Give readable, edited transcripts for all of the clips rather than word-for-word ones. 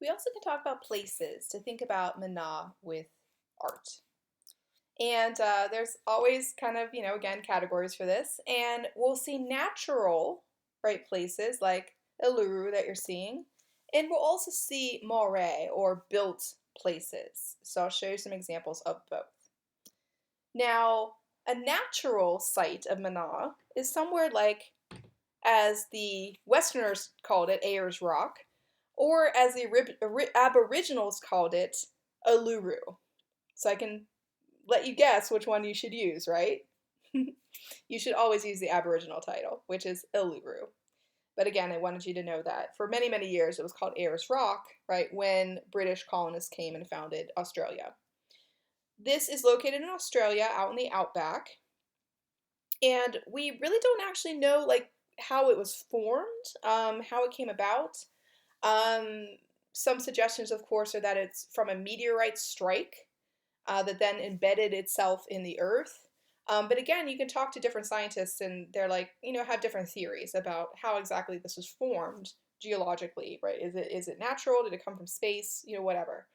We also can talk about places to think about Mana with art. And there's always kind of, again, categories for this. And we'll see natural, right, places like Uluru that you're seeing. And we'll also see moray or built places. So I'll show you some examples of both. Now, a natural site of Mana is somewhere like, as the Westerners called it, Ayers Rock, or as the Aboriginals called it, Uluru. So I can let you guess which one you should use, right? You should always use the Aboriginal title, which is Uluru. But again, I wanted you to know that for many, many years it was called Ayers Rock, right, when British colonists came and founded Australia. This is located in Australia, out in the outback, and we really don't actually know like how it was formed, how it came about. Um, some suggestions, of course, are that it's from a meteorite strike that then embedded itself in the earth. But again, you can talk to different scientists, and they're like, have different theories about how exactly this was formed geologically, right? Is it natural? Did it come from space? Whatever.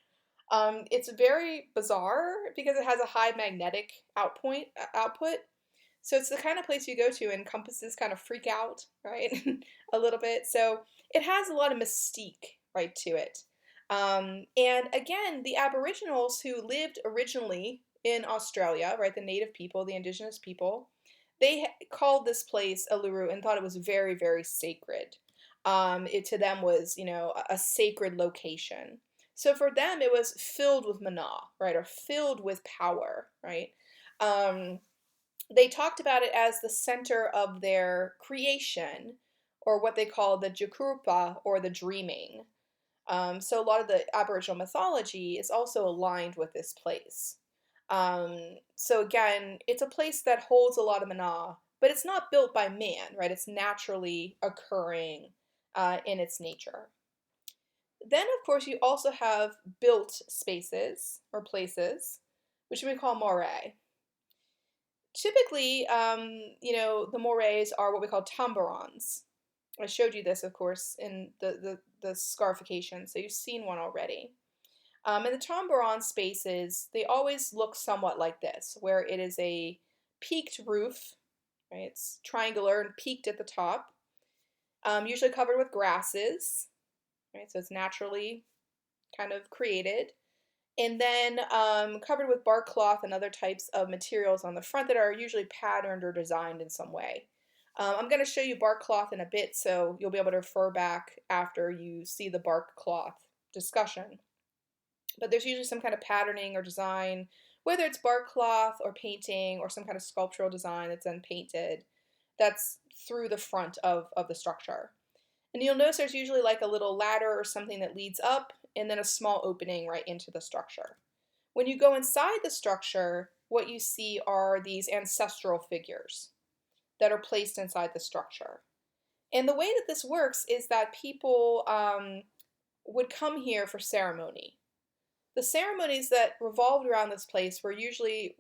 It's very bizarre because it has a high magnetic output. So it's the kind of place you go to and compasses kind of freak out, right? A little bit. So it has a lot of mystique, right, to it. And again, the Aboriginals who lived originally in Australia, right, the native people, the indigenous people, they called this place Uluru and thought it was very, very sacred. It to them was, a sacred location. So for them, it was filled with mana, right, or filled with power, right? Um, they talked about it as the center of their creation, or what they call the Jakurupa, or the dreaming. So a lot of the Aboriginal mythology is also aligned with this place. So again, it's a place that holds a lot of mana, but it's not built by man, right? It's naturally occurring in its nature. Then, of course, you also have built spaces or places, which we call moray. Typically, the morays are what we call tambarons. I showed you this, of course, in the scarification, so you've seen one already. And the tambaron spaces, they always look somewhat like this, where it is a peaked roof, right? It's triangular and peaked at the top, usually covered with grasses, right? So it's naturally kind of created. And then covered with bark cloth and other types of materials on the front that are usually patterned or designed in some way. I'm going to show you bark cloth in a bit, so you'll be able to refer back after you see the bark cloth discussion. But there's usually some kind of patterning or design, whether it's bark cloth or painting or some kind of sculptural design that's then painted, that's through the front of the structure. And you'll notice there's usually like a little ladder or something that leads up and then a small opening right into the structure. When you go inside the structure, what you see are these ancestral figures that are placed inside the structure. And the way that this works is that people would come here for ceremony. The ceremonies that revolved around this place were usually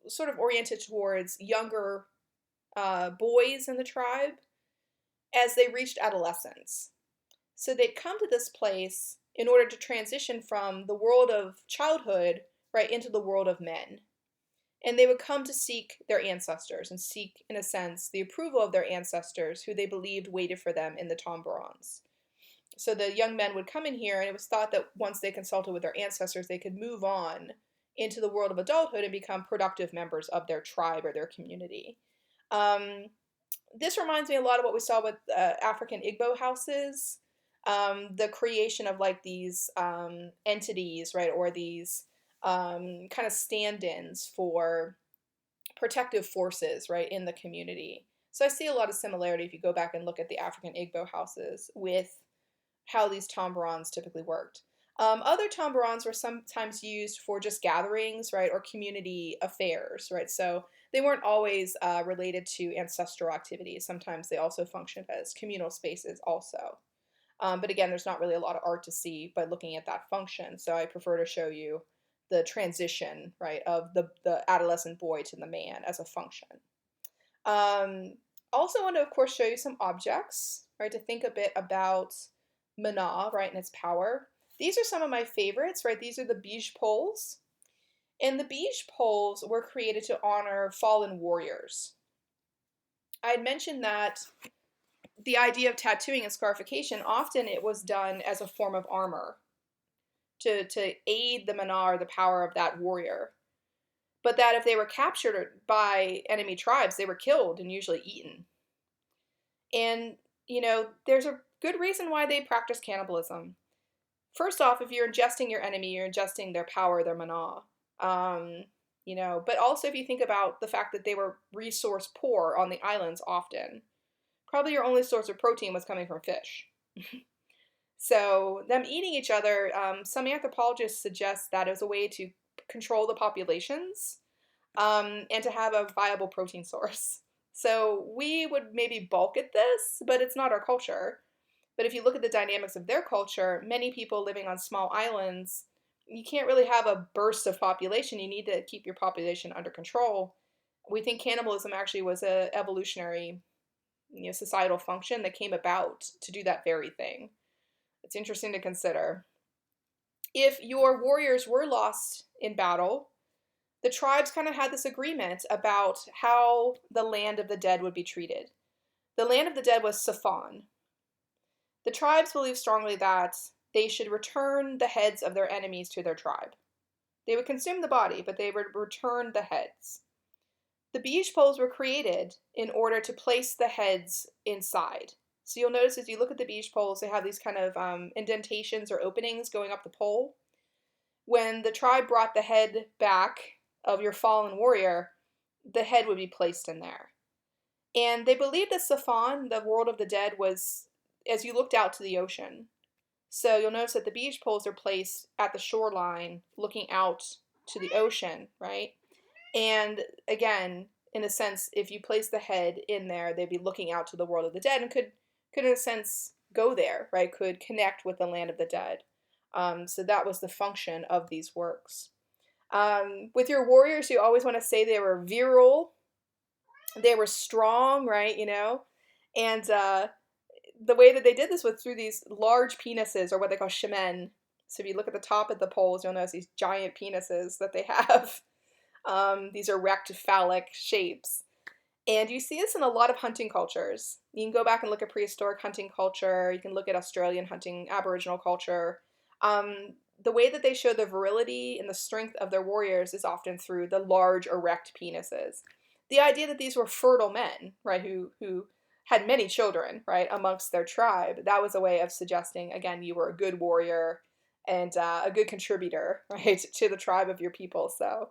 sort of oriented towards younger boys in the tribe as they reached adolescence. So they'd come to this place in order to transition from the world of childhood right into the world of men. And they would come to seek their ancestors and seek, in a sense, the approval of their ancestors who they believed waited for them in the Tambarons. So the young men would come in here, and it was thought that once they consulted with their ancestors, they could move on into the world of adulthood and become productive members of their tribe or their community. This reminds me a lot of what we saw with African Igbo houses, the creation of like these entities, right, or these kind of stand-ins for protective forces, right, in the community. So I see a lot of similarity if you go back and look at the African Igbo houses with how these tambarons typically worked. Other tambarons were sometimes used for just gatherings, right, or community affairs, right? So they weren't always related to ancestral activities. Sometimes they also functioned as communal spaces also. But again, there's not really a lot of art to see by looking at that function. So I prefer to show you the transition, right, of the adolescent boy to the man as a function. Also want to, of course, show you some objects, right, to think a bit about Mana, right, and its power. These are some of my favorites, right? These are the beige poles. And the beige poles were created to honor fallen warriors. I had mentioned that the idea of tattooing and scarification, often it was done as a form of armor to aid the mana or the power of that warrior. But that if they were captured by enemy tribes, they were killed and usually eaten. And, there's a good reason why they practice cannibalism. First off, if you're ingesting your enemy, you're ingesting their power, their mana. But also if you think about the fact that they were resource poor on the islands often, probably your only source of protein was coming from fish. So them eating each other, some anthropologists suggest that as a way to control the populations and to have a viable protein source. So we would maybe balk at this, but it's not our culture. But if you look at the dynamics of their culture, many people living on small islands, you can't really have a burst of population. You need to keep your population under control. We think cannibalism actually was a evolutionary, societal function that came about to do that very thing. It's interesting to consider. If your warriors were lost in battle, the tribes kind of had this agreement about how the land of the dead would be treated. The land of the dead was Safan. The tribes believed strongly that they should return the heads of their enemies to their tribe. They would consume the body, but they would return the heads. The beige poles were created in order to place the heads inside. So you'll notice as you look at the beige poles, they have these kind of indentations or openings going up the pole. When the tribe brought the head back of your fallen warrior, the head would be placed in there. And they believed that Safan, the world of the dead, was as you looked out to the ocean. So you'll notice that the beige poles are placed at the shoreline looking out to the ocean, right? And again, in a sense, if you place the head in there, they'd be looking out to the world of the dead and could in a sense go there, right? Could connect with the land of the dead. So that was the function of these works. With your warriors, you always want to say they were virile, they were strong, right? And the way that they did this was through these large penises, or what they call shemen. So if you look at the top of the poles, you'll notice these giant penises that they have. These erect phallic shapes. And you see this in a lot of hunting cultures. You can go back and look at prehistoric hunting culture. You can look at Australian hunting, Aboriginal culture. The way that they show the virility and the strength of their warriors is often through the large, erect penises. The idea that these were fertile men, right, who had many children, right, amongst their tribe, that was a way of suggesting, again, you were a good warrior and a good contributor, right, to the tribe of your people. So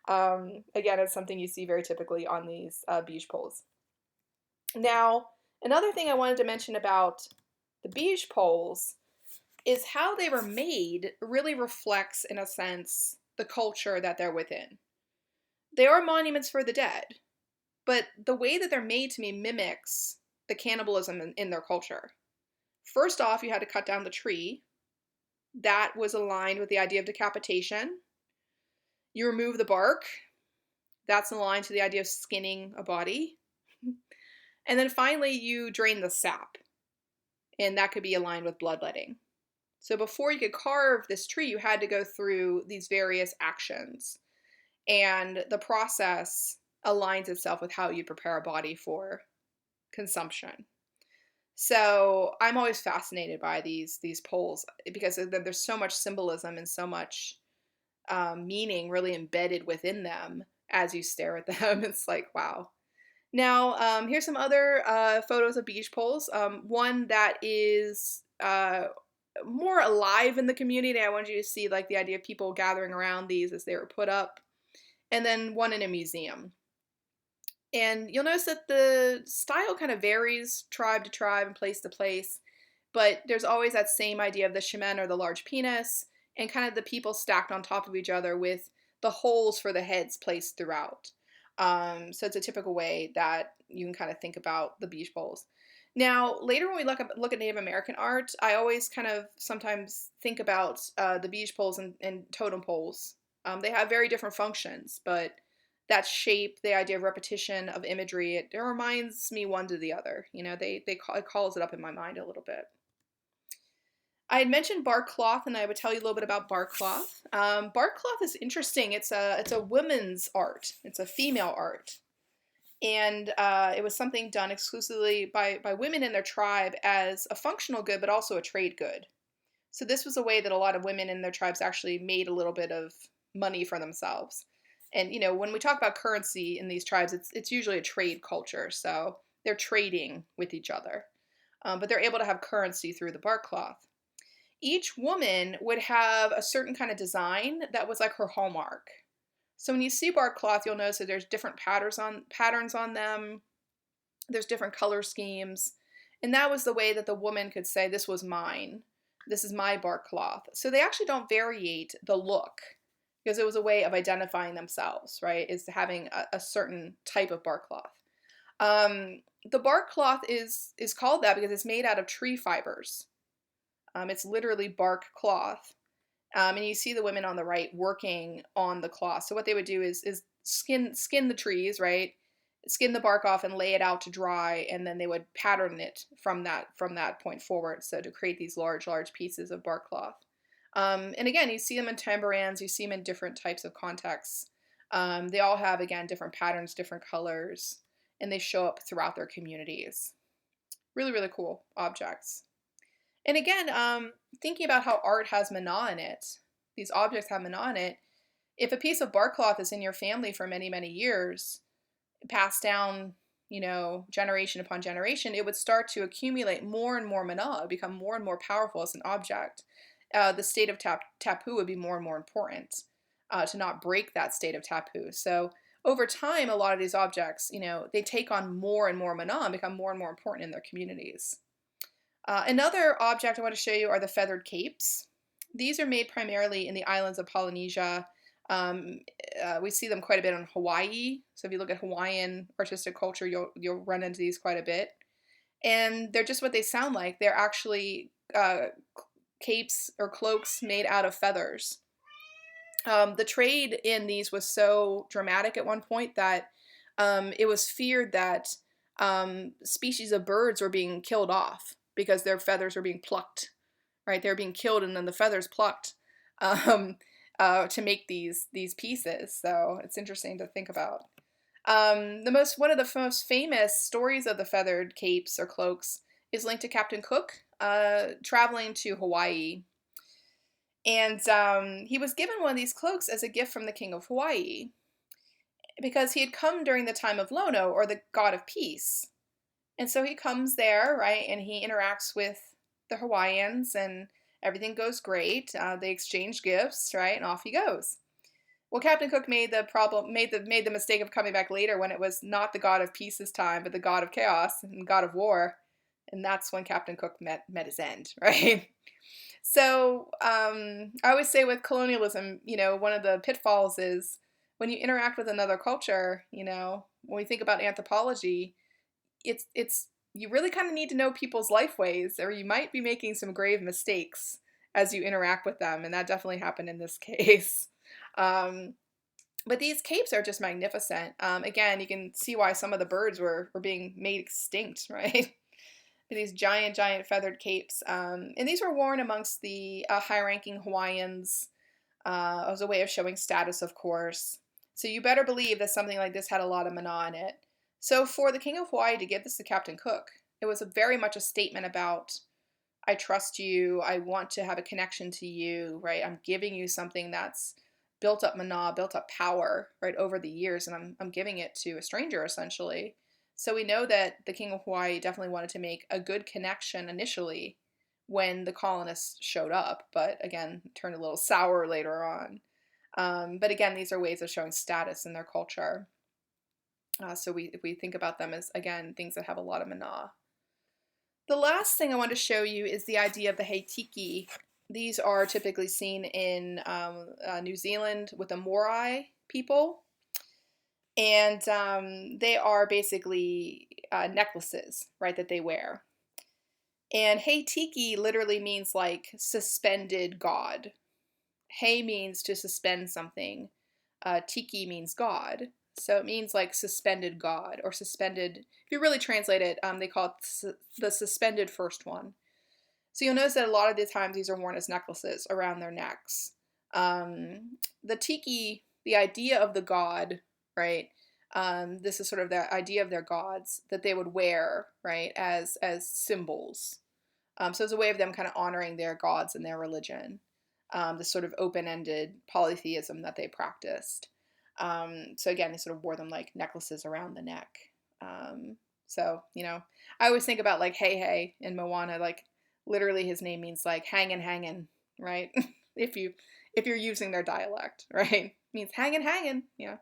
again, it's something you see very typically on these beige poles. Now, another thing I wanted to mention about the beige poles is how they were made really reflects, in a sense, the culture that they're within. They are monuments for the dead, but the way that they're made to me mimics the cannibalism in their culture. First off, you had to cut down the tree. That was aligned with the idea of decapitation. You remove the bark. That's aligned to the idea of skinning a body. And then finally, you drain the sap. And that could be aligned with bloodletting. So before you could carve this tree, you had to go through these various actions. And the process aligns itself with how you prepare a body for consumption. So I'm always fascinated by these poles because there's so much symbolism and so much meaning really embedded within them as you stare at them. It's like, wow. Now, here's some other photos of beige poles. One that is more alive in the community. I wanted you to see like the idea of people gathering around these as they were put up. And then one in a museum. And you'll notice that the style kind of varies tribe to tribe and place to place, but there's always that same idea of the shemen, or the large penis, and kind of the people stacked on top of each other with the holes for the heads placed throughout. So it's a typical way that you can kind of think about the beige poles. Now, later when we look at Native American art, I always kind of sometimes think about the beige poles and totem poles. They have very different functions, but that shape, the idea of repetition of imagery, it reminds me one to the other. It calls it up in my mind a little bit. I had mentioned bark cloth, and I would tell you a little bit about bark cloth. Bark cloth is interesting. It's a women's art. It's a female art, and it was something done exclusively by women in their tribe as a functional good, but also a trade good. So this was a way that a lot of women in their tribes actually made a little bit of money for themselves. And when we talk about currency in these tribes, it's usually a trade culture. So they're trading with each other, but they're able to have currency through the bark cloth. Each woman would have a certain kind of design that was like her hallmark. So when you see bark cloth, you'll notice that there's different patterns on them. There's different color schemes, and that was the way that the woman could say, "This was mine. This is my bark cloth." So they actually don't variate the look because it was a way of identifying themselves, right? Is having a certain type of bark cloth. The bark cloth is called that because it's made out of tree fibers. It's literally bark cloth. And you see the women on the right working on the cloth. So what they would do is skin the trees, right? Skin the bark off and lay it out to dry, and then they would pattern it from that point forward. So to create these large pieces of bark cloth. And again, you see them in tambourines. You see them in different types of contexts. They all have, again, different patterns, different colors, and they show up throughout their communities. Really, really cool objects. And again, thinking about how art has mana in it, these objects have mana in it. If a piece of bark cloth is in your family for many, many years, passed down, generation upon generation, it would start to accumulate more and more mana, become more and more powerful as an object. The state of tapu would be more and more important to not break that state of tapu. So over time, a lot of these objects, they take on more and more mana and become more and more important in their communities. Another object I want to show you are the feathered capes. These are made primarily in the islands of Polynesia. We see them quite a bit in Hawaii. So if you look at Hawaiian artistic culture, you'll run into these quite a bit. And they're just what they sound like. They're actually capes or cloaks made out of feathers. The trade in these was so dramatic at one point that it was feared that species of birds were being killed off because their feathers were being plucked, right? They were being killed and then the feathers plucked to make these pieces. So it's interesting to think about. One of the most famous stories of the feathered capes or cloaks is linked to Captain Cook traveling to Hawaii. And he was given one of these cloaks as a gift from the king of Hawaii because he had come during the time of Lono, or the god of peace. And so he comes there, right, and he interacts with the Hawaiians, and everything goes great. They exchange gifts, right, and off he goes. Well, Captain Cook made the mistake of coming back later when it was not the god of peace this time, but the god of chaos and god of war, and that's when Captain Cook met his end, right? So I always say with colonialism, one of the pitfalls is when you interact with another culture, when we think about anthropology, it's you really kind of need to know people's life ways, or you might be making some grave mistakes as you interact with them, and that definitely happened in this case. But these capes are just magnificent. Again, you can see why some of the birds were being made extinct, right? These giant feathered capes. And these were worn amongst the high-ranking Hawaiians as a way of showing status, of course. So you better believe that something like this had a lot of mana in it. So for the king of Hawaii to give this to Captain Cook, it was very much a statement about, I trust you, I want to have a connection to you, right? I'm giving you something that's built up mana, built up power, right, over the years, and I'm giving it to a stranger, essentially. So we know that the king of Hawaii definitely wanted to make a good connection initially when the colonists showed up, but again, turned a little sour later on. But again, these are ways of showing status in their culture. So if we think about them as, again, things that have a lot of mana. The last thing I want to show you is the idea of the hei tiki. These are typically seen in New Zealand with the Morai people. And they are basically necklaces, right, that they wear. And hei tiki literally means like suspended god. Hei means to suspend something. Tiki means god. So it means like suspended god, or suspended. If you really translate it, they call it the suspended first one. So you'll notice that a lot of the times these are worn as necklaces around their necks. The tiki, the idea of the god, right? This is sort of the idea of their gods that they would wear, right, as symbols. So it's a way of them kind of honoring their gods and their religion. This sort of open-ended polytheism that they practiced. So again, they sort of wore them like necklaces around the neck. So I always think about like Hey Hey in Moana, like literally his name means like hangin' hangin', right? if you're using their dialect, right? It means hangin' hangin', yeah.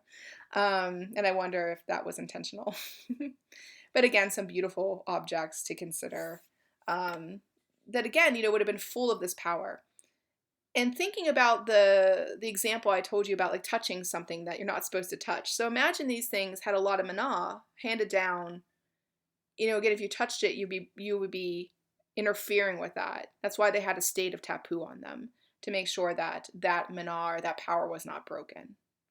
And I wonder if that was intentional. But again, some beautiful objects to consider. That again, would have been full of this power. And thinking about the example I told you about, like touching something that you're not supposed to touch. So imagine these things had a lot of mana handed down. Again, if you touched it, you would be interfering with that. That's why they had a state of tapu on them, to make sure that that mana or that power was not broken.